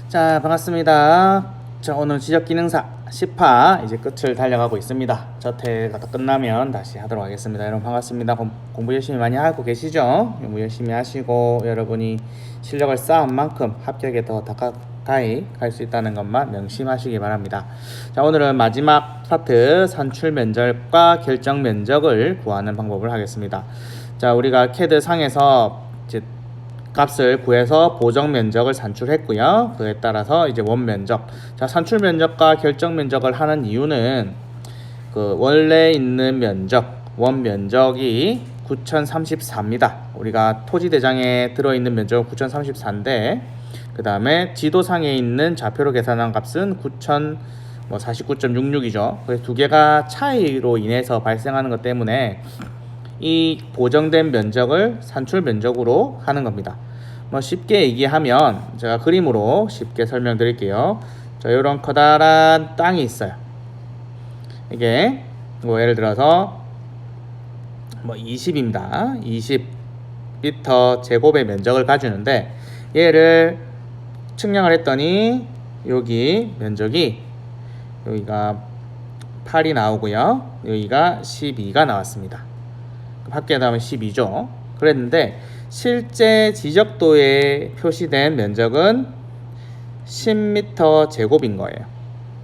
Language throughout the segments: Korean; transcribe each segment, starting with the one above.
자, 반갑습니다. 자, 오늘 지적기능사 10화 이제 끝을 달려가고 있습니다. 첫 회가 다 끝나면 다시 하도록 하겠습니다. 여러분 반갑습니다. 공부 열심히 많이 하고 계시죠? 공부 열심히 하시고 여러분이 실력을 쌓은 만큼 합격에 더 가까이 갈 수 있다는 것만 명심하시기 바랍니다. 자, 오늘은 마지막 파트 산출 면적과 결정 면적을 구하는 방법을 하겠습니다. 자, 우리가 CAD 상에서 이제 값을 구해서 보정 면적을 산출했고요. 그에 따라서 이제 원 면적. 자, 산출 면적과 결정 면적을 하는 이유는 그 원래 있는 면적, 원 면적이 9034입니다. 우리가 토지 대장에 들어있는 면적은 9034인데 그 다음에 지도상에 있는 좌표로 계산한 값은 49.66이죠. 그래서 두 개가 차이로 인해서 발생하는 것 때문에 이 보정된 면적을 산출 면적으로 하는 겁니다. 쉽게 얘기하면 제가 그림으로 쉽게 설명드릴게요. 자, 이런 커다란 땅이 있어요. 이게 예를 들어서 20입니다. 20m 제곱의 면적을 가지는데 얘를 측량을 했더니 여기 면적이 여기가 8이 나오고요. 여기가 12가 나왔습니다. 밖에 나오면 12죠. 그랬는데 실제 지적도에 표시된 면적은 10m 제곱인 거예요.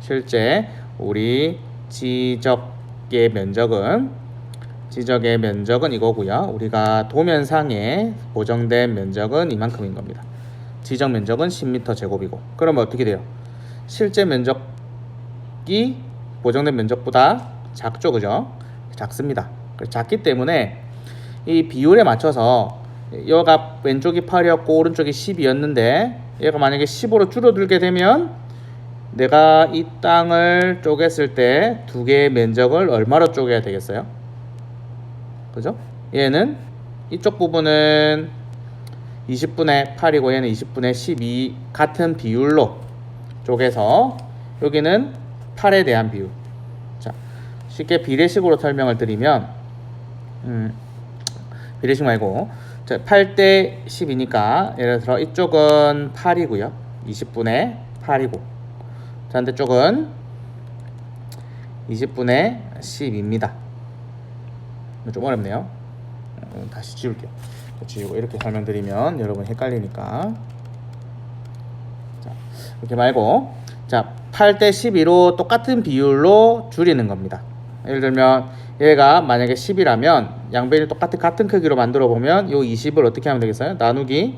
실제 우리 지적의 면적은 이거고요. 우리가 도면상에 보정된 면적은 이만큼인 겁니다. 지적 면적은 10m 제곱이고 그러면 어떻게 돼요? 실제 면적이 보정된 면적보다 작죠, 그죠? 작습니다. 작기 때문에 이 비율에 맞춰서 여가 왼쪽이 8이었고 오른쪽이 10이었는데 얘가 만약에 15로 줄어들게 되면 내가 이 땅을 쪼갰을 때 두 개의 면적을 얼마로 쪼개야 되겠어요? 그죠? 얘는 이쪽 부분은 20분의 8이고 얘는 20분의 12 같은 비율로 쪼개서 여기는 8에 대한 비율. 자, 쉽게 비례식으로 설명을 드리면 비례식 말고 8대 10이니까 예를 들어 이쪽은 8이고요. 20분의 8이고 반대쪽은 20분의 10입니다. 좀 어렵네요. 다시 지울게요. 지우고 이렇게 설명드리면 여러분 헷갈리니까. 자, 이렇게 말고 8대 12로 똑같은 비율로 줄이는 겁니다. 예를 들면 얘가 만약에 10이라면 양변이 같은 크기로 만들어 보면 요 20을 어떻게 하면 되겠어요? 나누기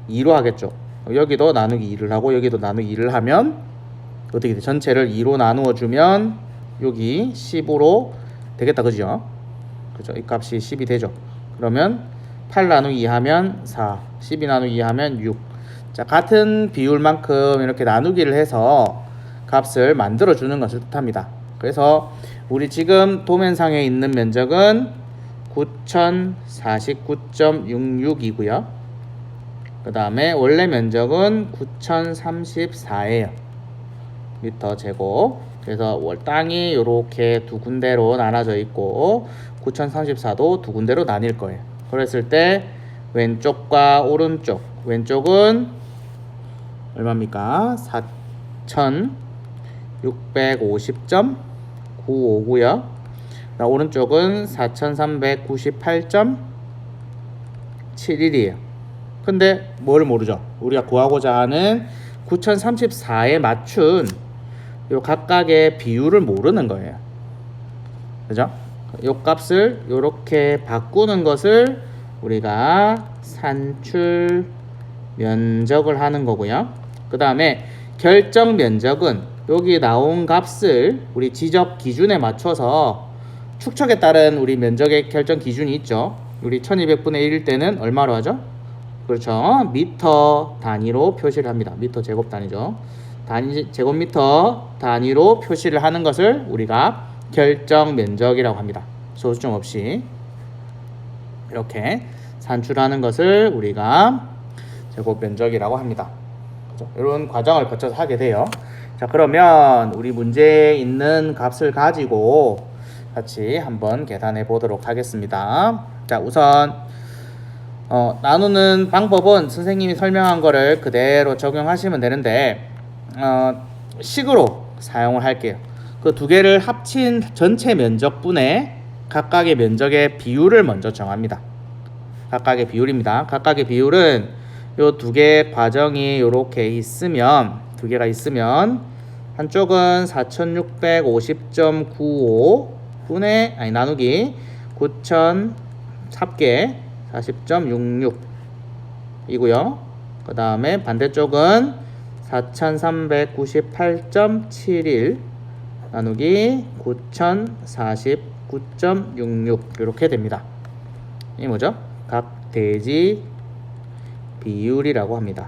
2로 하겠죠. 여기도 나누기 2를 하고 여기도 나누기 2를 하면 어떻게 돼? 전체를 2로 나누어 주면 여기 10으로 되겠다, 그죠? 그죠? 이 값이 10이 되죠. 그러면 8 나누기 2 하면 4, 12 나누기 2 하면 6. 자, 같은 비율만큼 이렇게 나누기를 해서 값을 만들어 주는 것을 뜻합니다. 그래서 우리 지금 도면상에 있는 면적은 9049.66이고요. 그 다음에 원래 면적은 9034예요. 미터 제곱. 그래서 땅이 이렇게 두 군데로 나눠져 있고 9034도 두 군데로 나뉠 거예요. 그랬을 때 왼쪽과 오른쪽, 왼쪽은 얼마입니까? 4650.95고요. 오른쪽은 4398.71이에요. 근데 뭘 모르죠? 우리가 구하고자 하는 9034에 맞춘 요 각각의 비율을 모르는 거예요. 그죠? 요 값을 요렇게 바꾸는 것을 우리가 산출 면적을 하는 거고요. 그 다음에 결정 면적은 여기 나온 값을 우리 지적 기준에 맞춰서 축척에 따른 우리 면적의 결정 기준이 있죠. 우리 1200분의 1일 때는 얼마로 하죠? 그렇죠. 미터 단위로 표시를 합니다. 미터 제곱 단위죠. 제곱미터 단위로 표시를 하는 것을 우리가 결정 면적이라고 합니다. 소수점 없이 이렇게 산출하는 것을 우리가 제곱 면적이라고 합니다. 그렇죠? 이런 과정을 거쳐서 하게 돼요. 자, 그러면 우리 문제에 있는 값을 가지고 같이 한번 계산해 보도록 하겠습니다. 자, 우선 나누는 방법은 선생님이 설명한 거를 그대로 적용하시면 되는데 식으로 사용을 할게요. 그 두 개를 합친 전체 면적분의 각각의 면적의 비율을 먼저 정합니다. 각각의 비율입니다. 각각의 비율은 요 두 개의 과정이 요렇게 있으면, 두 개가 있으면 한쪽은 4650.95 분의 나누기 9000 합계 40.66 이고요. 그 다음에 반대쪽은 4398.71 나누기 9049.66 이렇게 됩니다. 이 뭐죠? 각 대지 비율이라고 합니다.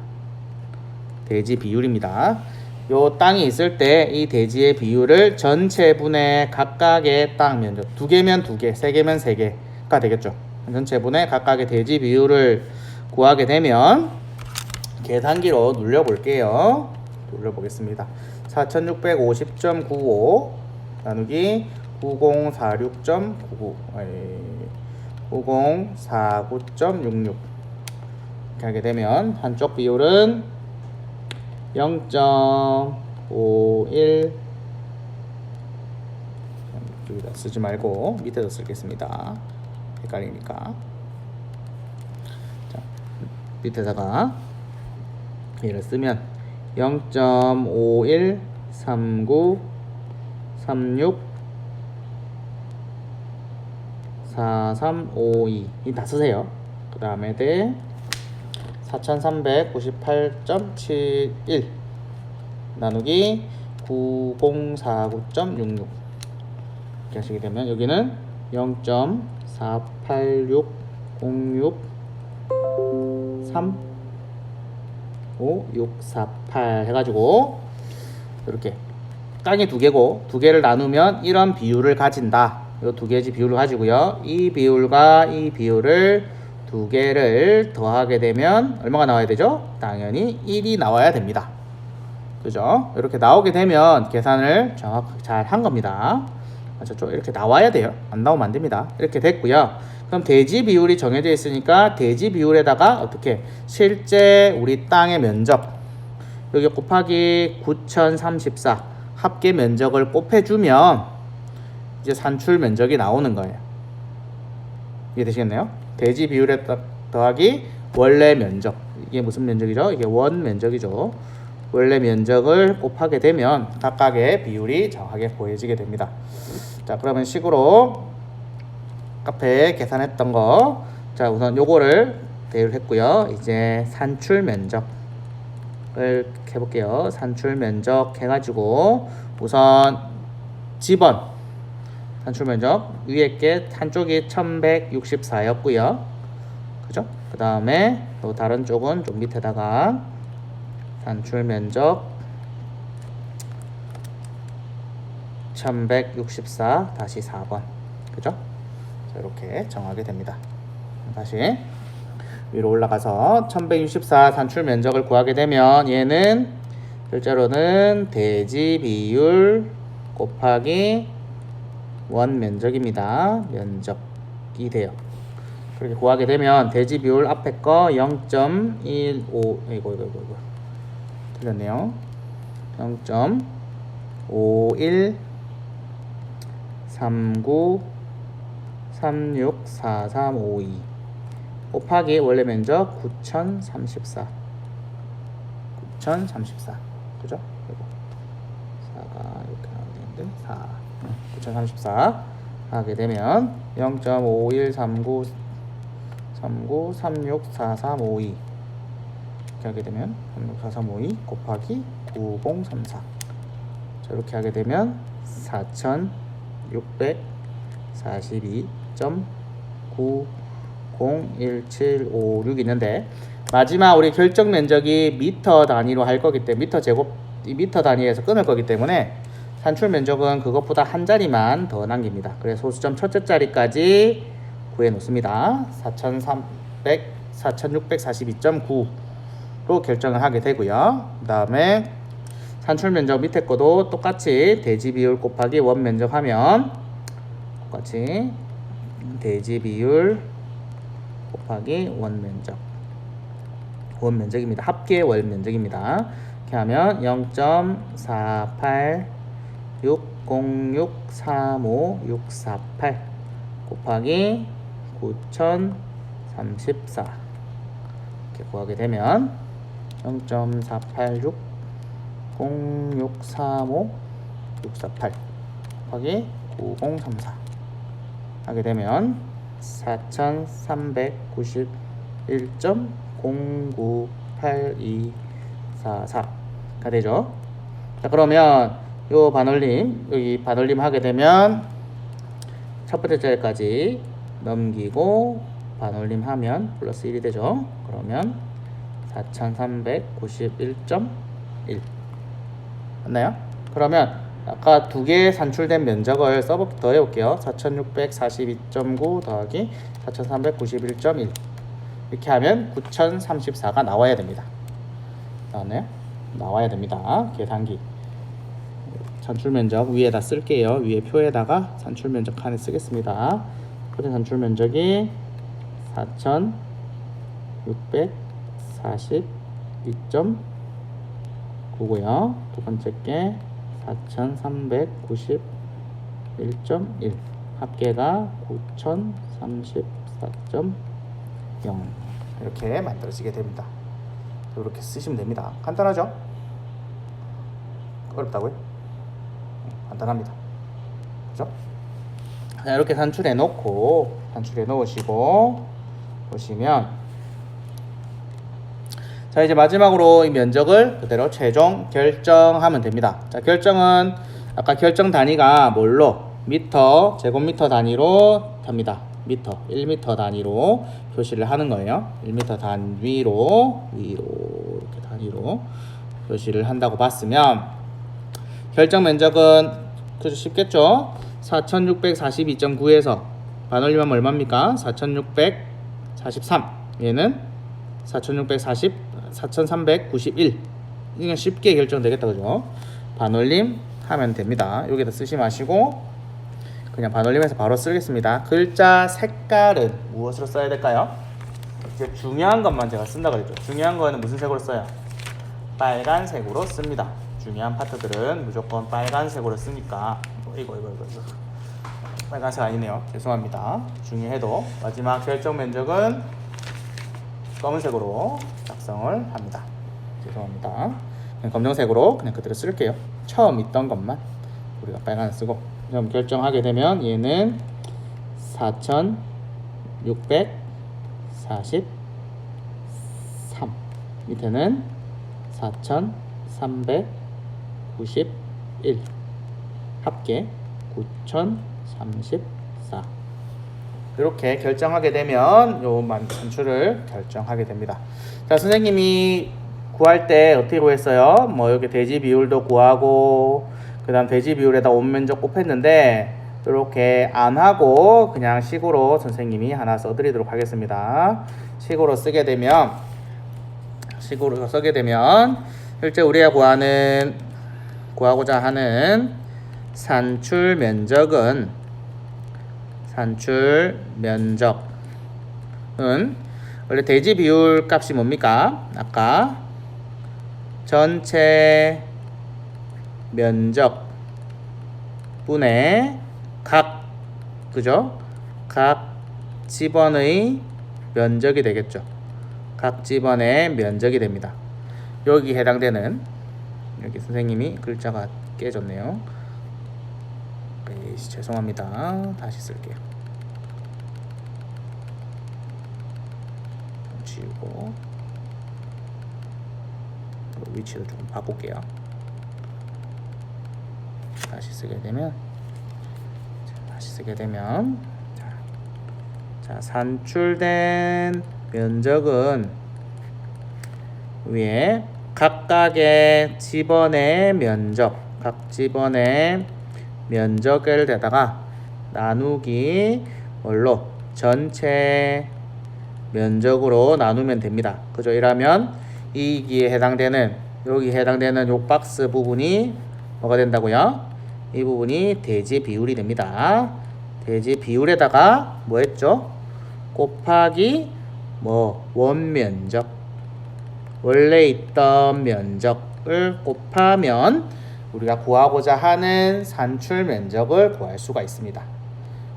대지 비율입니다. 요 땅이 있을 때 이 대지의 비율을 전체 분의 각각의 땅 면적, 두 개면 두 개, 세 개면 세 개가 되겠죠. 전체 분의 각각의 대지 비율을 구하게 되면 계산기로 눌려 볼게요. 눌러 보겠습니다. 4650.95 나누기 9046.99 9049.66 이렇게 하게 되면 한쪽 비율은 0.51 여기다 쓰지 말고 밑에다 쓰겠습니다. 헷갈리니까. 자, 밑에다가 얘를 쓰면 0.513936 4352 이 다 쓰세요. 그 다음에 4398.71 나누기 9049.66 이렇게 하시게 되면 여기는 0.486063568 해가지고 이렇게 땅이 두 개고 두 개를 나누면 이런 비율을 가진다. 이 두 개지 비율을 가지고요. 이 비율과 이 비율을 두 개를 더하게 되면 얼마가 나와야 되죠? 당연히 1이 나와야 됩니다. 그죠? 이렇게 나오게 되면 계산을 정확하게 잘 한 겁니다. 저쪽 이렇게 나와야 돼요. 안 나오면 안 됩니다. 이렇게 됐고요. 그럼 대지 비율이 정해져 있으니까 대지 비율에다가 어떻게 실제 우리 땅의 면적 여기 곱하기 9034 합계 면적을 곱해주면 이제 산출 면적이 나오는 거예요. 이해되시겠네요? 대지 비율에 더하기 원래 면적, 이게 무슨 면적이죠? 이게 원 면적이죠. 원래 면적을 곱하게 되면 각각의 비율이 정확하게 보여지게 됩니다. 자, 그러면 식으로 카페에 계산했던 거, 자 우선 요거를 대입했고요. 이제 산출 면적을 해볼게요. 산출 면적 해가지고 우선 집원 산출 면적 위에 게 한쪽이 1164였고요. 그죠? 그 다음에 또 다른 쪽은 좀 밑에다가 산출 면적 1164 다시 4번. 그죠? 자, 이렇게 정하게 됩니다. 다시 위로 올라가서 1164 산출 면적을 구하게 되면 얘는 실제로는 대지 비율 곱하기 원 면적입니다. 면적이 돼요. 그렇게 구하게 되면 대지 비율 앞에 거 0.15 이거 틀렸네요. 0.5139 364352 곱하기 원래 면적 9034 그죠? 이거 4가 이렇게 나오면 되는데 4 9034 하게 되면 0.5139 364352 이렇게 하게 되면 364352 곱하기 9034 자, 이렇게 하게 되면 4642.90176 있는데 마지막 우리 결정 면적이 미터 단위로 할 거기 때문에 미터 제곱 미터 단위에서 끊을 거기 때문에 산출 면적은 그것보다 한 자리만 더 남깁니다. 그래서 소수점 첫째 자리까지 구해 놓습니다. 4642.9로 결정을 하게 되고요. 그 다음에 산출 면적 밑에 거도 똑같이 대지 비율 곱하기 원 면적 하면 똑같이 대지 비율 곱하기 원면적입니다. 합계 월면적입니다. 이렇게 하면 0.486063568 곱하기 9034 이렇게 구하게 되면 0.486063568 곱하기 9034 하게 되면 4391.098244가 되죠. 자, 그러면 요 반올림, 여기 반올림 하게 되면 첫 번째 자리까지 넘기고 반올림 하면 플러스 1이 되죠. 그러면 4391.1 맞나요? 그러면 아까 두 개 산출된 면적을 더해 볼게요. 4642.9 더하기 4391.1 이렇게 하면 9034가 나와야 됩니다. 나왔나요? 나와야 됩니다. 계산기 산출 면적 위에다 쓸게요. 위에 표에다가 산출 면적 칸에 쓰겠습니다. 그래 산출 면적이 4642.9고요. 두 번째 게 4391.1 합계가 9034.0 이렇게 만들어지게 됩니다. 이렇게 쓰시면 됩니다. 간단하죠? 어렵다고요? 간단합니다. 그죠? 자, 이렇게 산출해 놓으시고 보시면 자, 이제 마지막으로 이 면적을 그대로 최종 결정하면 됩니다. 자, 결정은 아까 결정 단위가 뭘로? 미터, 제곱미터 단위로 합니다. 미터, 1미터 단위로 표시를 하는 거예요. 1미터 단위로 이렇게 단위로 표시를 한다고 봤으면 결정 면적은 그저 쉽겠죠? 4642.9에서 반올림하면 얼마입니까? 4643 얘는 4391 이건 쉽게 결정되겠다 그죠? 반올림 하면 됩니다. 여기다 쓰지 마시고 그냥 반올림해서 바로 쓰겠습니다. 글자 색깔은 무엇으로 써야 될까요? 이제 중요한 것만 제가 쓴다 그랬죠. 중요한 거는 무슨 색으로 써요? 빨간색으로 씁니다. 중요한 파트들은 무조건 빨간색으로 쓰니까 이거 빨간색 아니네요. 죄송합니다. 중요해도 마지막 결정 면적은 검은색으로 작성을 합니다. 죄송합니다. 그냥 검정색으로 그냥 그대로 쓸게요. 처음 있던 것만 우리가 빨간 쓰고 그럼 결정하게 되면 얘는 4643 밑에는 4391 합계 9034 이렇게 결정하게 되면 요만 산출을 결정하게 됩니다. 자, 선생님이 구할 때 어떻게 구했어요? 뭐 여기 대지 비율도 구하고 그 다음 대지 비율에다 원면적 곱했는데 이렇게 안 하고 그냥 식으로 선생님이 하나 써드리도록 하겠습니다. 식으로 쓰게 되면 실제 우리가 구하고자 하는 산출 면적은 원래 대지 비율 값이 뭡니까? 아까 전체 면적 분의 각 지번의 면적이 되겠죠. 각 지번의 면적이 됩니다. 여기 해당되는 여기 선생님이 글자가 깨졌네요. 죄송합니다. 다시 쓸게요. 지우고 위치도 조금 바꿀게요. 다시 쓰게 되면 자, 산출된 면적은 위에 각각의 지번의 면적, 각 지번의 면적을 대다가 나누기 뭘로? 전체 면적으로 나누면 됩니다. 그죠? 이러면 여기에 해당되는 요 박스 부분이 뭐가 된다고요? 이 부분이 대지 비율이 됩니다. 대지 비율에다가 뭐 했죠? 곱하기 뭐 원면적, 원래 있던 면적을 곱하면 우리가 구하고자 하는 산출 면적을 구할 수가 있습니다.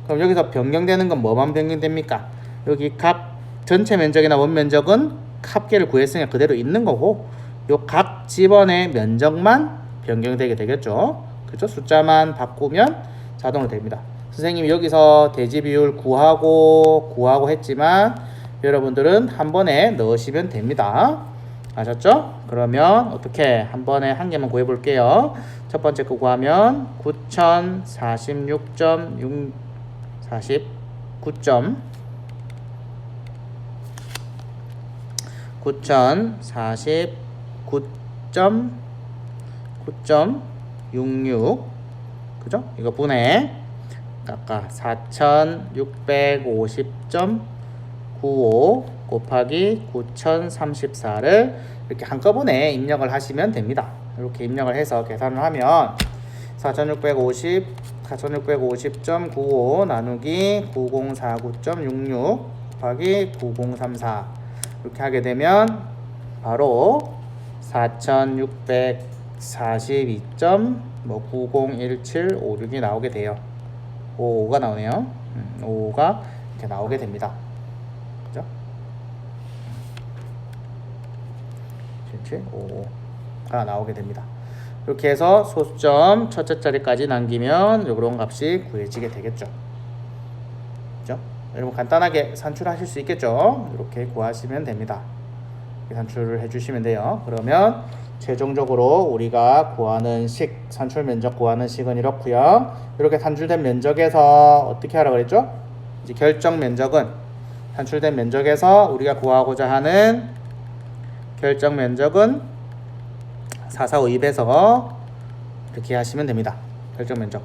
그럼 여기서 변경되는 건 뭐만 변경됩니까? 여기 각 전체 면적이나 원면적은 합계를 구했으니까 그대로 있는 거고, 요 각 집원의 면적만 변경되게 되겠죠. 그죠? 숫자만 바꾸면 자동으로 됩니다. 선생님이 여기서 대지 비율 구하고 했지만 여러분들은 한 번에 넣으시면 됩니다. 아셨죠? 그러면 어떻게 한 번에 한 개만 구해 볼게요. 첫 번째 거 구하면 9046.6 49점 9049.9.66 그죠? 이거 분해 아까 4650.95 곱하기 9034를 이렇게 한꺼번에 입력을 하시면 됩니다. 이렇게 입력을 해서 계산을 하면 4650.95 나누기 9049.66 곱하기 9034 이렇게 하게 되면 바로 4642.901756이 나오게 돼요. 55가 나오네요. 55가 이렇게 나오게 됩니다. 그죠? 55가 나오게 됩니다. 이렇게 해서 소수점 첫째 자리까지 남기면 이런 값이 구해지게 되겠죠. 그죠? 여러분 간단하게 산출하실 수 있겠죠? 이렇게 구하시면 됩니다. 산출을 해주시면 돼요. 그러면 최종적으로 우리가 구하는 식, 산출 면적 구하는 식은 이렇고요. 이렇게 산출된 면적에서 어떻게 하라고 그랬죠? 이제 결정 면적은 산출된 면적에서 우리가 구하고자 하는 결정 면적은 4452에서 이렇게 하시면 됩니다. 결정 면적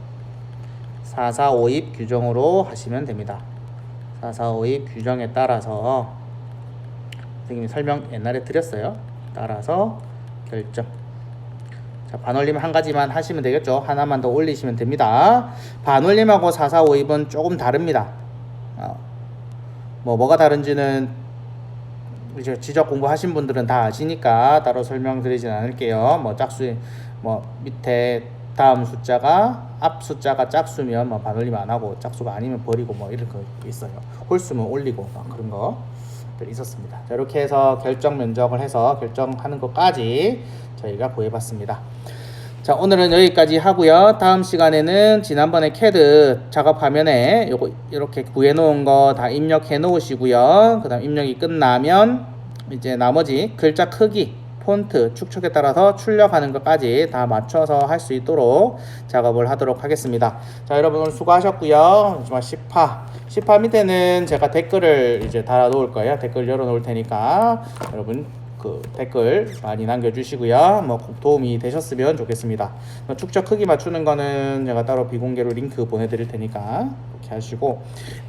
4452 규정으로 하시면 됩니다. 4452 규정에 따라서 선생님이 설명 옛날에 드렸어요. 따라서 결정. 자, 반올림 한 가지만 하시면 되겠죠. 하나만 더 올리시면 됩니다. 반올림하고 4452은 조금 다릅니다. 뭐가 다른지는 이제 지적 공부하신 분들은 다 아시니까 따로 설명드리진 않을게요. 뭐 짝수, 밑에 다음 숫자가 앞 숫자가 짝수면 반올림 안 하고 짝수가 아니면 버리고 이런 거 있어요. 홀수면 올리고 그런 거 있었습니다. 자, 이렇게 해서 결정 면적을 해서 결정하는 것까지 저희가 구해봤습니다. 자, 오늘은 여기까지 하고요. 다음 시간에는 지난번에 CAD 작업 화면에 요거 이렇게 구해놓은 거 다 입력해 놓으시고요. 그 다음 입력이 끝나면 이제 나머지 글자 크기, 폰트, 축척에 따라서 출력하는 것까지 다 맞춰서 할 수 있도록 작업을 하도록 하겠습니다. 자, 여러분 오늘 수고하셨고요. 마지막 10화 밑에는 제가 댓글을 이제 달아 놓을 거예요. 댓글 열어 놓을 테니까 여러분 그 댓글 많이 남겨주시고요. 도움이 되셨으면 좋겠습니다. 축적 크기 맞추는 거는 제가 따로 비공개로 링크 보내드릴 테니까 이렇게 하시고,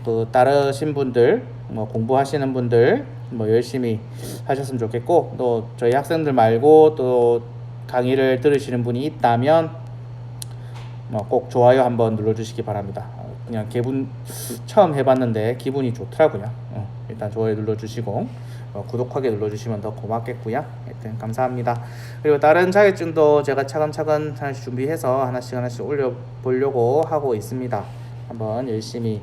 또 따르신 분들, 공부하시는 분들 열심히 하셨으면 좋겠고, 또 저희 학생들 말고 또 강의를 들으시는 분이 있다면 꼭 좋아요 한번 눌러주시기 바랍니다. 그냥 처음 해봤는데 기분이 좋더라고요. 일단 좋아요 눌러주시고 구독하기 눌러주시면 더 고맙겠고요. 하여튼 감사합니다. 그리고 다른 자격증도 제가 차근차근 하나씩 준비해서 하나씩 올려보려고 하고 있습니다. 한번 열심히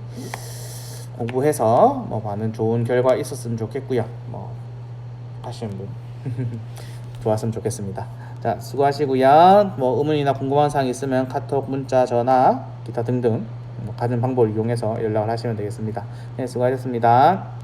공부해서 많은 좋은 결과 있었으면 좋겠고요. 하시는 분 좋았으면 좋겠습니다. 자, 수고하시고요. 의문이나 궁금한 사항 있으면 카톡, 문자, 전화, 기타 등등 같은 방법을 이용해서 연락을 하시면 되겠습니다. 네, 수고하셨습니다.